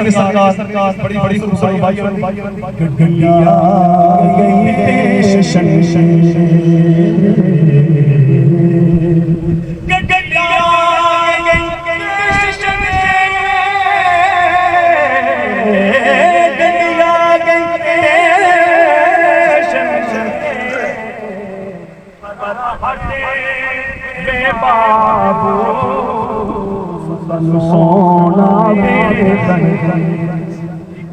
मेरे सरकार बड़ी बड़ी खूबसूरत भाइयों गलिया गई शन सोना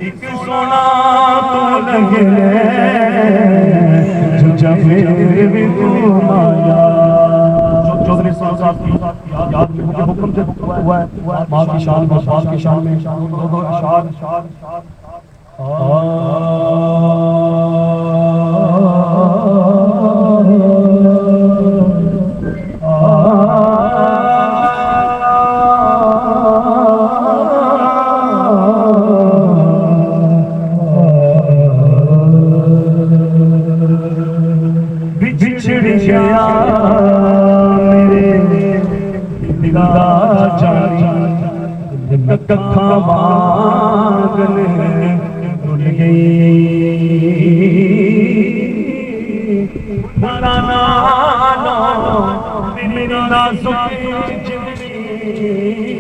एक सोना तो लगे जब भी तुम आया। चौधरी साहब की याद में मुझे हुक्म जब हुआ है माँ की शान में बाप की शान में दो इशार बिछड़ गया मेरे निगाह जारी कखा मांगने भूल गई नाना मेरी नाजुक जिंदगी